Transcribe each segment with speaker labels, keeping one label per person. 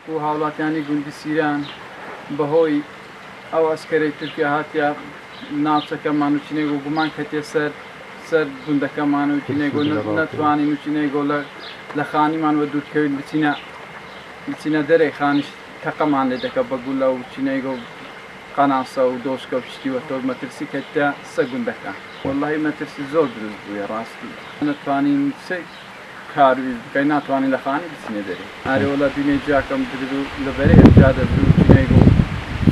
Speaker 1: و هاوڵاتیانی گوندی سیران بەهۆی ئەو ئەسکەرەی تورکیا هاتیە ناوچەکەمان و چینێگۆ گومان کەتێ سەر گوندەکەمان و چینێگۆ نەتوانین و چینێگۆ لە خانیمان وە دوورکەوین بچینە دەرەی خانیش تەقەمان لێ دەکە بە گوڵە و چینێگۆ قەناسە و دۆشکە و پشتیوەتەوە مەترسی کەتە سە گوندەکە وەڵڵاهی مەترسی زۆر دروست بووە ڕاستی نەتوانین کارویز بکەین ناتوانین لە خانی بچینە دەرێ ئارێوەڵە دوێنێ جاکەم درد و لەبەرەی هەرجا دەبوو چینێگۆ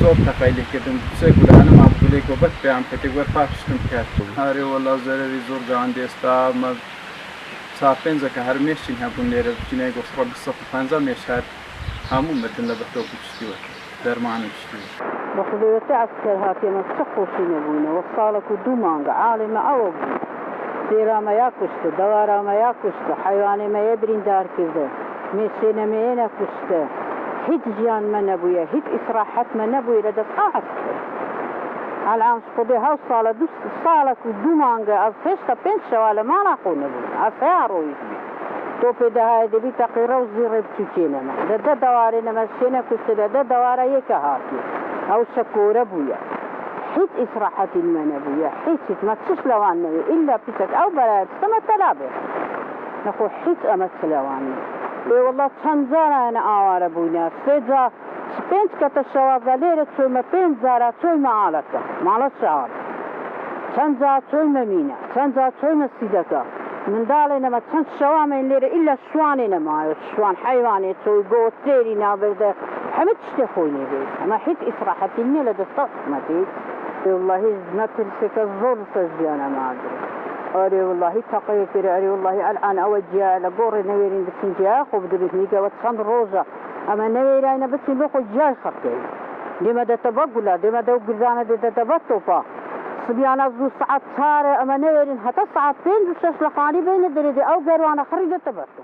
Speaker 1: زۆر تەقای لێکردم سێ گولانەما بگولێکەوە بەت پێیان کەتێک وەر پاکشتم کرد ئارێوەڵە زەرەری زۆر گەڕان ئێستا چار پێنجەکە هەر مێشین هەبوون لێرە چینێگۆ 150 مێش هەر هەموو مردن لە بەتۆ پشتیوە دەرمان و پشتیوە
Speaker 2: بەخودەوەتی ئەسکەر هاتێمە چه خۆشی نەبووینەوە ساڵێک و 2 مانگە عالێمە ئەوە بوو سێرامەیا کوشتە دەوارامەیا کوشتە حیوانێمەیە بریندار کردە مێشێنەمەیە نەکوشتە هیچ ژیانمە نەبوویە هیچ ئیسراحەتمە نەبووی لە دەست ئەسکەر الان خودێ 7 ساڵە 2 ساڵێک و 2 مانگە ئەس هێشتا 5 شەوا لە ماڵا خۆ نەبوون ئەسەیا ڕۆیت تۆ پێداهایە دەبی تەقیرە و زیڕێ بچوچێنەمە دەدە دەوارێ نەمەشێنە کوشتە دەدە دەوارە یەکە هاتی ئەو شەکۆرە بوویە هیچ ئیسراحەتی مە نەبوویە هیچیت مە چش لەوان نەوێ ئیلا پیسەک ئەو بەرای بستەمە تەلا بێ نەخۆ هیچ ئەمە چ لەوانی لێ وەڵڵا چەند جارانە ئاوارە بووینە 3 جار 5 کەتە شەوازە لێرە چۆیمە 5 جارە چۆیمە ئاڵەکە ماڵە شار چەند جار چۆیمە مینە چەند جار چۆیمە سیدەکە منداڵێ نەمە چەند شەوامێن لێرە ئیلا شوانێ نەمایە شوان حیوانێ چۆی بۆ تێری نابردە همه شتێ خۆی نێبێت ئەمە هیچ ئیسراحەتی نییە لە دەستە حکومەتێت واللهی نەترسێکە زۆر سەزیانە مادرێت ئەرێ واللهی تەقەیە کرێ ئەرێ واللهی ئەلعان ئەوە جیا لە گۆڕێ نەوێرین بچین جیا خۆ بدەبێت میگەوە چەند ڕۆژە ئەمە نەوێرانە بچین بۆ خۆ جای خەڵکەی دێمە دەتە بە گولا دێمە دە و گردانە دێتە بە تۆپا سبیانە زوو سعات چارە ئەمە نەوێرین هەتا سعات 5 و 6 لە خانی بینە دەرێ ئەو گەروانە خڕی دێتە بەرتۆ